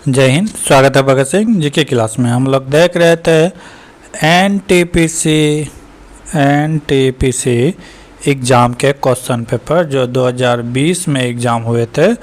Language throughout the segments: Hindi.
जय हिंद। स्वागत है भगत सिंह जी की क्लास में। हम लोग देख रहे थे एनटीपीसी एग्ज़ाम के क्वेश्चन पेपर जो 2020 में एग्ज़ाम हुए थे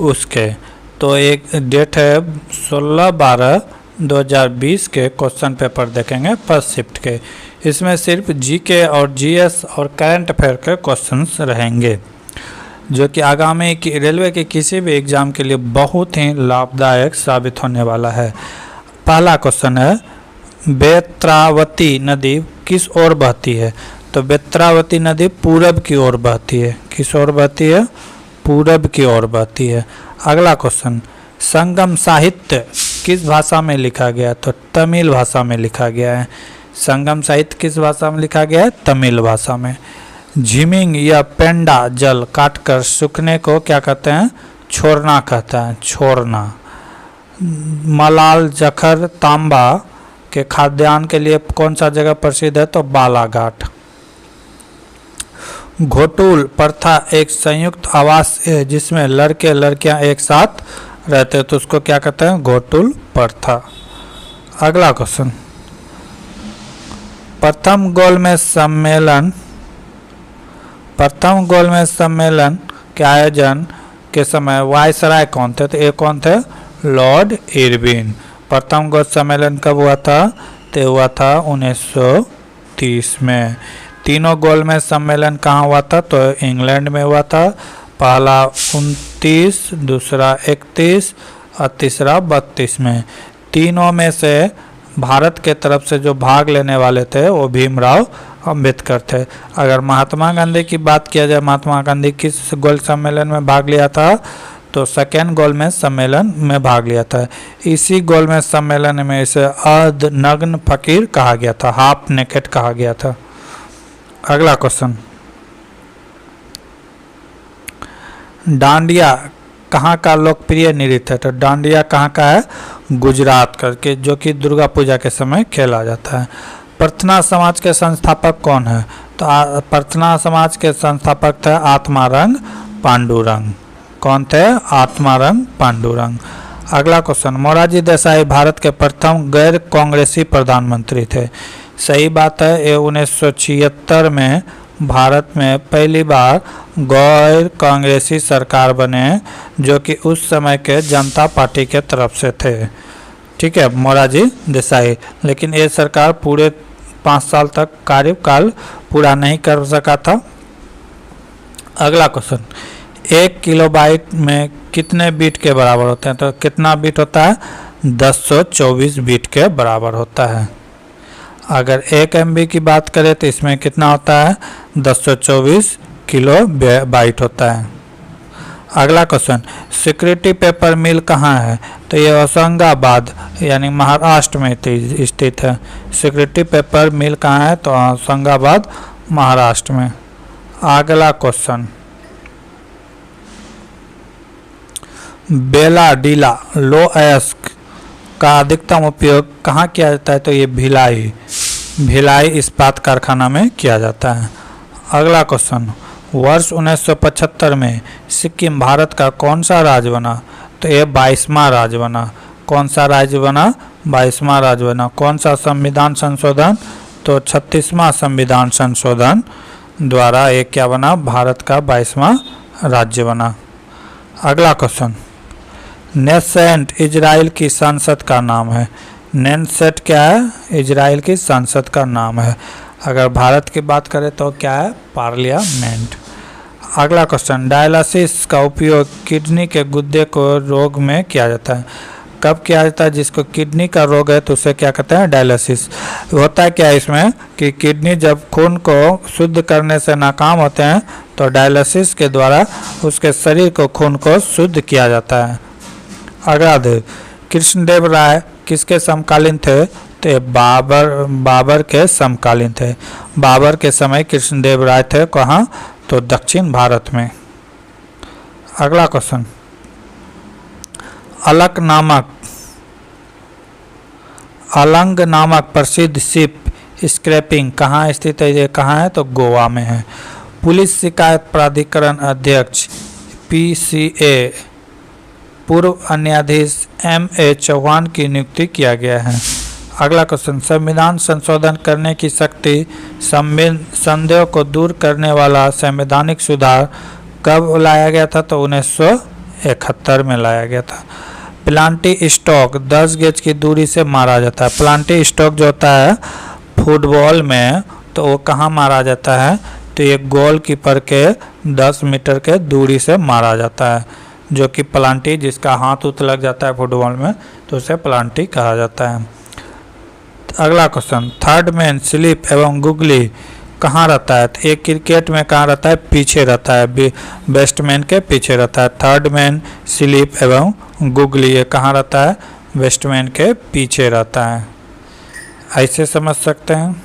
उसके। तो एक डेट है 16/12/2020 के क्वेश्चन पेपर देखेंगे फर्स्ट शिफ्ट के। इसमें सिर्फ जीके और जीएस और करंट अफेयर के क्वेश्चंस रहेंगे जो कि आगामी की रेलवे के किसी भी एग्ज़ाम के लिए बहुत ही लाभदायक साबित होने वाला है। पहला क्वेश्चन है, बेत्रावती नदी किस ओर बहती है? तो बेत्रावती नदी पूरब की ओर बहती है। किस ओर बहती है? पूरब की ओर बहती है। अगला क्वेश्चन, संगम साहित्य किस भाषा में लिखा गया? तो तमिल भाषा में लिखा गया है। संगम साहित्य किस भाषा में लिखा गया है? तमिल भाषा में। झिमिंग या पेंडा जल काटकर सूखने को क्या कहते हैं? छोड़ना कहता है, छोड़ना। मलाल जखर तांबा के खाद्यान्न के लिए कौन सा जगह प्रसिद्ध है? तो बालाघाट। घोटुल प्रथा एक संयुक्त आवास है जिसमें लड़के लड़कियां एक साथ रहते हैं, तो उसको क्या कहते हैं? घोटुल प्रथा। अगला क्वेश्चन, प्रथम गोलमेज सम्मेलन के आयोजन के समय वायसराय कौन थे? तो ये कौन थे? Lord Irwin. प्रथम गोलमेज सम्मेलन कब हुआ था? तो हुआ था 1930 में। तीनों गोलमेज सम्मेलन कहाँ हुआ था? तो इंग्लैंड में हुआ था। पहला 29, दूसरा 31 और तीसरा 32 में। तीनों में से भारत के तरफ से जो भाग लेने वाले थे वो भीमराव अंबेडकर थे। अगर महात्मा गांधी की बात किया जाए, महात्मा गांधी किस गोल सम्मेलन में भाग लिया था? तो सेकेंड गोलमेज सम्मेलन में भाग लिया था। इसी गोलमेज सम्मेलन में इसे अर्ध नग्न फकीर कहा गया था, हाफ नेकेड कहा गया था। अगला क्वेश्चन, डांडिया कहाँ का लोकप्रिय नृत्य है? तो डांडिया कहाँ का है? गुजरात का, के जो कि दुर्गा पूजा के समय खेला जाता है। प्रार्थना समाज के संस्थापक कौन है? तो प्रार्थना समाज के संस्थापक थे आत्मारंग पांडुरंग। कौन थे? आत्मारंग पांडुरंग। अगला क्वेश्चन, मोरारजी देसाई भारत के प्रथम गैर कांग्रेसी प्रधानमंत्री थे। सही बात है, ये 1976 में भारत में पहली बार गैर कांग्रेसी सरकार बने जो कि उस समय के जनता पार्टी के तरफ से थे। ठीक है, मोरारजी देसाई। लेकिन ये सरकार पूरे 5 साल तक कार्यकाल पूरा नहीं कर सका था। अगला क्वेश्चन, 1 किलोबाइट में कितने बीट के बराबर होते हैं? तो कितना बीट होता है? 1024 बीट के बराबर होता है। अगर 1 MB की बात करें तो इसमें कितना होता है? 1024 किलो बाइट होता है। अगला क्वेश्चन, सिक्योरिटी पेपर मिल कहाँ है? तो ये होशंगाबाद यानी महाराष्ट्र में स्थित है। सिक्योरिटी पेपर मिल कहाँ है? तो होशंगाबाद महाराष्ट्र में। अगला क्वेश्चन, बेला डीला लोअयस्क का अधिकतम उपयोग कहाँ किया जाता है? तो ये भिलाई इस्पात कारखाना में किया जाता है। अगला क्वेश्चन, वर्ष 1975 में सिक्किम भारत का कौन सा राज्य बना? तो ये 22वां राज्य बना। कौन सा राज्य बना? 22वां राज्य बना। कौन सा संविधान संशोधन? तो 36वां संविधान संशोधन द्वारा ये क्या बना? भारत का 22वां राज्य बना। अगला क्वेश्चन, नेसेंट इजराइल की संसद का नाम है। नेसेंट क्या है? इजराइल की संसद का नाम है। अगर भारत की बात करें तो क्या है? पार्लियामेंट। अगला क्वेश्चन, डायलिसिस का उपयोग किडनी के गुर्दे को रोग में किया जाता है। कब किया जाता है? जिसको किडनी का रोग है तो उसे क्या कहते हैं? डायलिसिस। होता है क्या इसमें कि किडनी जब खून को शुद्ध करने से नाकाम होते हैं तो डायलिसिस के द्वारा उसके शरीर को खून को शुद्ध किया जाता है। अगला, कृष्णदेव राय किसके समकालीन थे? तो ये बाबर के समकालीन थे। बाबर के समय कृष्णदेव राय थे कहाँ? तो दक्षिण भारत में। अगला क्वेश्चन, अलंग नामक प्रसिद्ध शिप स्क्रैपिंग कहाँ स्थित है? ये कहाँ है? तो गोवा में है। पुलिस शिकायत प्राधिकरण अध्यक्ष PCA पूर्व न्यायाधीश M.A. चौहान की नियुक्ति किया गया है। अगला क्वेश्चन, संविधान संशोधन करने की शक्ति संदेह को दूर करने वाला संवैधानिक सुधार कब लाया गया था? तो 1971 में लाया गया था। प्लांटी स्टॉक 10 गेज की दूरी से मारा जाता है। प्लांटी स्टॉक जो होता है फुटबॉल में, तो वो कहाँ मारा जाता है? तो ये गोलकीपर के 10 मीटर के दूरी से मारा जाता है, जो कि प्लांटी, जिसका हाथ उत लग जाता है फुटबॉल में, तो उसे प्लांटी कहा जाता है। अगला क्वेश्चन, थर्ड मैन स्लिप एवं गुगली कहाँ रहता है? तो एक क्रिकेट में कहाँ रहता है? पीछे रहता है, बैट्समैन के पीछे रहता है। थर्ड मैन स्लिप एवं गुगली ये कहाँ रहता है? बैट्समैन के पीछे रहता है। ऐसे समझ सकते हैं।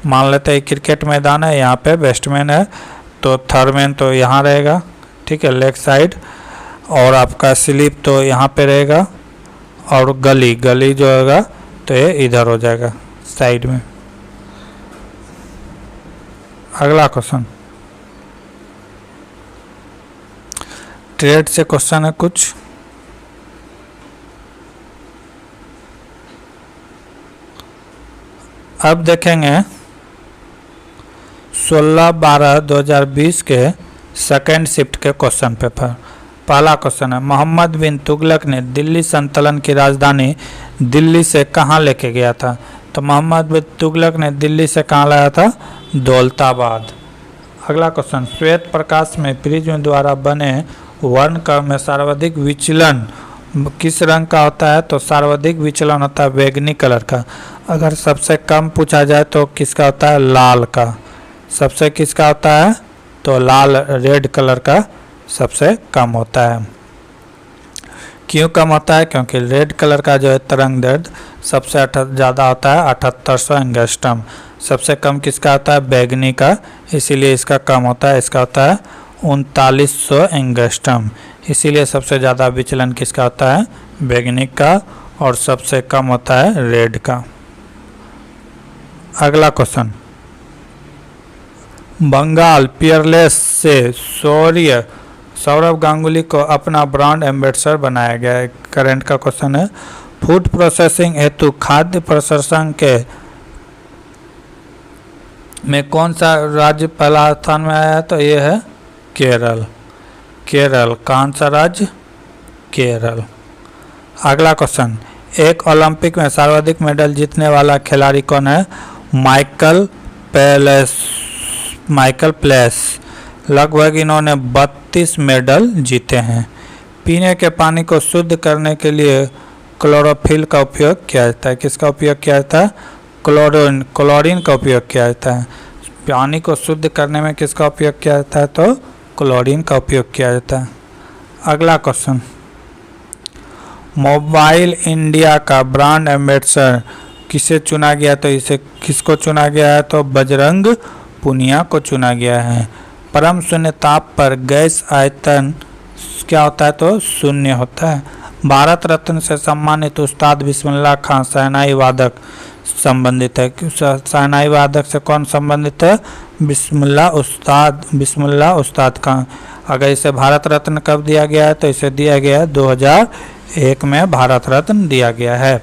मान लेते हैं क्रिकेट मैदान है, यहाँ पे बैट्समैन है, तो थर्ड मैन तो यहाँ रहेगा, ठीक है, लेग साइड, और आपका स्लिप तो यहाँ पे रहेगा, और गली जो होगा तो ये इधर हो जाएगा साइड में। अगला क्वेश्चन, ट्रेड से क्वेश्चन है कुछ। अब देखेंगे 16/12/2020 के सेकेंड शिफ्ट के क्वेश्चन पेपर। पहला क्वेश्चन है, मोहम्मद बिन तुगलक ने दिल्ली सल्तनत की राजधानी दिल्ली से कहाँ लेके गया था? तो मोहम्मद बिन तुगलक ने दिल्ली से कहाँ लाया था? दौलताबाद। अगला क्वेश्चन, श्वेत प्रकाश में प्रिज्म द्वारा बने वर्णक्रम में सर्वाधिक विचलन किस रंग का होता है? तो सर्वाधिक विचलन होता है बैंगनी कलर का। अगर सबसे कम पूछा जाए तो किसका होता है? लाल का। सबसे किसका होता है? तो लाल, रेड कलर का सबसे कम होता है। क्यों कम होता है? क्योंकि रेड कलर का जो है तरंग दैर्ध्य सबसे ज़्यादा होता है 7800 एंगस्ट्रॉम। सबसे कम किसका होता है? बैंगनी का, इसीलिए इसका कम होता है। इसका होता है 3900 एंगस्ट्रॉम। इसीलिए सबसे ज़्यादा विचलन किसका होता है? बैंगनी का, और सबसे कम होता है रेड का। अगला क्वेश्चन, बंगाल पियरलेस से सौरव गांगुली को अपना ब्रांड एम्बेसडर बनाया गया है। करंट का क्वेश्चन है, फूड प्रोसेसिंग हेतु खाद्य प्रसंस्करण के में कौन सा राज्य पहला स्थान में आया है? तो ये है केरल। कौन सा राज्य? केरल। अगला क्वेश्चन, एक ओलंपिक में सर्वाधिक मेडल जीतने वाला खिलाड़ी कौन है? Michael place. लगभग इन्होंने 32 मेडल जीते हैं। पीने के पानी को शुद्ध करने के लिए क्लोरोफिल का उपयोग किया जाता है। किसका उपयोग किया जाता है? क्लोरीन का उपयोग किया जाता है। पानी को शुद्ध करने में किसका उपयोग किया जाता है? तो क्लोरीन का उपयोग किया जाता है। अगला क्वेश्चन, मोबाइल इंडिया का ब्रांड एम्बेसडर किसे चुना गया? तो इसे किसको चुना गया है? तो बजरंग पुनिया को चुना गया है। परम शून्य ताप पर गैस आयतन क्या होता है? तो शून्य होता है। भारत रत्न से सम्मानित उस्ताद बिस्मिल्लाह खान शहनाई वादक संबंधित है। शहनाई वादक से कौन संबंधित है? बिस्मिल्लाह उस्ताद खान। अगर इसे भारत रत्न कब दिया गया है? तो इसे दिया गया है 2001 में भारत रत्न दिया गया है।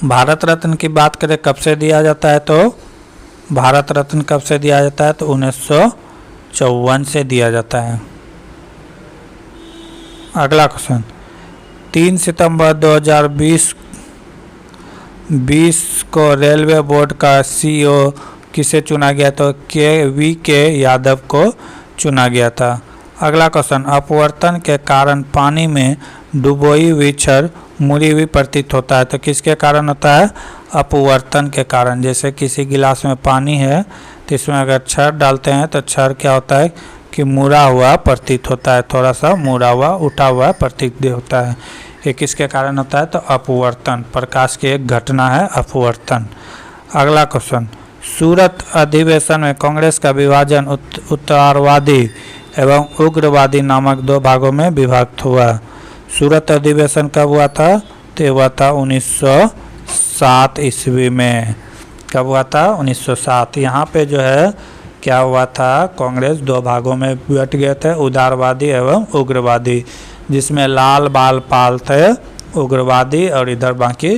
भारत रत्न की बात करें कब से दिया जाता है? तो भारत रत्न कब से दिया जाता है? तो 1954 से दिया जाता है। अगला क्वेश्चन, 3 सितंबर 2020 को रेलवे बोर्ड का CEO किसे चुना गया? तो के यादव को चुना गया था। अगला क्वेश्चन, अपवर्तन के कारण पानी में डुबोई हुई छड़ मुड़ी हुई प्रतीत होता है। तो किसके कारण होता है? अपवर्तन के कारण। जैसे किसी गिलास में पानी है तो इसमें अगर छड़ डालते हैं तो छड़ क्या होता है कि मुड़ा हुआ प्रतीत होता है, थोड़ा सा मुड़ा हुआ उठा हुआ प्रतीत होता है। ये किसके कारण होता है? तो अपवर्तन। प्रकाश की एक घटना है अपवर्तन। अगला क्वेश्चन, सूरत अधिवेशन में कांग्रेस का विभाजन उत्तरवादी एवं उग्रवादी नामक 2 भागों में विभक्त हुआ। सूरत अधिवेशन कब हुआ था? तो हुआ था 1907 ईस्वी में। कब हुआ था? 1907। यहाँ पे जो है क्या हुआ था, कांग्रेस दो भागों में बट गए थे, उदारवादी एवं उग्रवादी, जिसमें लाल बाल पाल थे उग्रवादी और इधर बाकी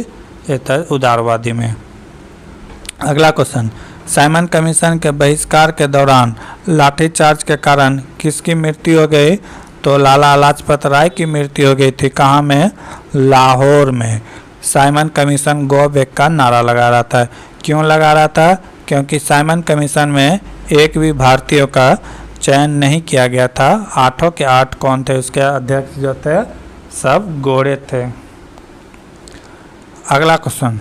इधर उदारवादी में। अगला क्वेश्चन, साइमन कमीशन के बहिष्कार के दौरान लाठीचार्ज के कारण किसकी मृत्यु हो गई, तो लाला लाजपत राय की मृत्यु हो गई थी। कहाँ में, लाहौर में। साइमन कमीशन गो बैक का नारा लगा रहा था। क्यों लगा रहा था, क्योंकि साइमन कमीशन में एक भी भारतीयों का चयन नहीं किया गया था। 8 के 8 कौन थे, उसके अध्यक्ष जो थे सब गोरे थे। अगला क्वेश्चन,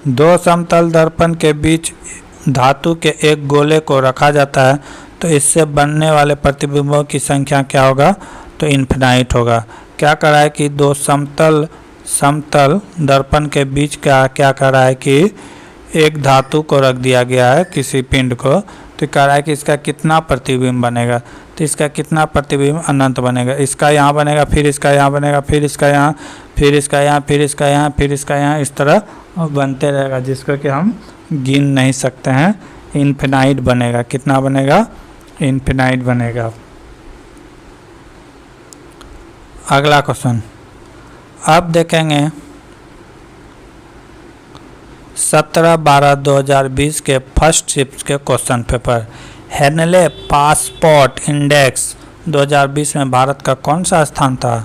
दो समतल दर्पण के बीच धातु के एक गोले को रखा जाता है, तो इससे बनने वाले प्रतिबिंबों की संख्या क्या होगा, तो इन्फिनाइट होगा। क्या कर रहा है कि दो समतल दर्पण के बीच क्या कर रहा है कि एक धातु को रख दिया गया है किसी पिंड को, तो कह रहा है कि इसका कितना प्रतिबिंब बनेगा, तो इसका कितना प्रतिबिंब अनंत बनेगा। इसका यहाँ बनेगा, फिर इसका यहाँ बनेगा, फिर इसका यहाँ, फिर इसका यहाँ, फिर इसका यहाँ, फिर इसका यहाँ, इस तरह बनते रहेगा, जिसको कि हम गिन नहीं सकते हैं। इन्फिनाइट बनेगा। कितना बनेगा, इन्फिनाइट बनेगा। अगला क्वेश्चन, अब देखेंगे 17/12/2020 के फर्स्ट शिफ्ट के question paper. Henley passport index 2020 में भारत का कौन सा स्थान था,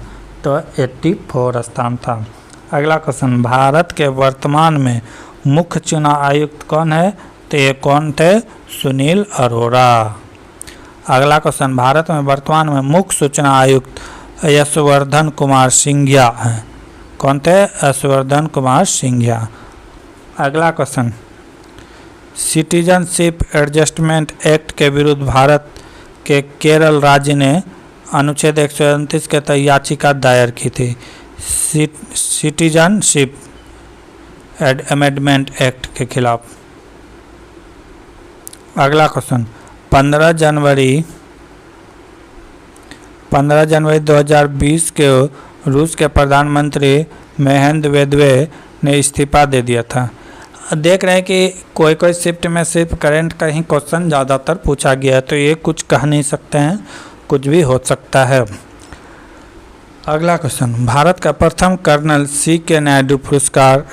तो 84 स्थान था। अगला क्वेश्चन, भारत के वर्तमान में मुख्य चुनाव आयुक्त कौन है, तो ये कौन थे, सुनील अरोड़ा। अगला क्वेश्चन, भारत में वर्तमान में मुख्य सूचना आयुक्त यशवर्धन कुमार सिंघिया हैं। कौन थे, यशवर्धन कुमार सिंघिया। अगला क्वेश्चन, सिटीजनशिप एडजस्टमेंट एक्ट के विरुद्ध भारत के केरल राज्य ने अनुच्छेद 129 के तहत याचिका दायर की थी। सिटीजनशिप अमेंडमेंट एक्ट के खिलाफ। अगला क्वेश्चन, 15 जनवरी 2020 के रूस के प्रधानमंत्री मेदवेदेव ने इस्तीफा दे दिया था। देख रहे हैं कि कोई कोई शिफ्ट में सिर्फ करंट का ही क्वेश्चन ज़्यादातर पूछा गया है, तो ये कुछ कह नहीं सकते हैं, कुछ भी हो सकता है। अगला क्वेश्चन, भारत का प्रथम कर्नल C.K. नायडू पुरस्कार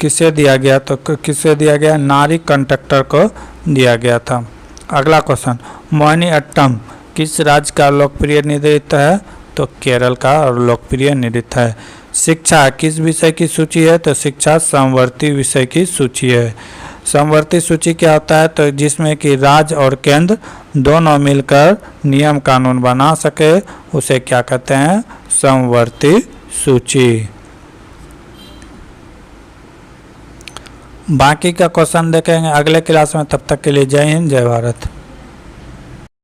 किसे दिया गया, तो किसे दिया गया, नारी कंडक्टर को दिया गया था। अगला क्वेश्चन, मोहिनीअट्टम किस राज्य का लोकप्रिय नृत्य है, तो केरल का और लोकप्रिय नृत्य है। शिक्षा किस विषय की सूची है, तो शिक्षा समवर्ती विषय की सूची है। समवर्ती सूची क्या होता है, तो जिसमें कि राज्य और केंद्र दोनों मिलकर नियम कानून बना सके, उसे क्या कहते हैं, समवर्ती सूची। बाकी का क्वेश्चन देखेंगे अगले क्लास में। तब तक के लिए जय हिंद, जय भारत।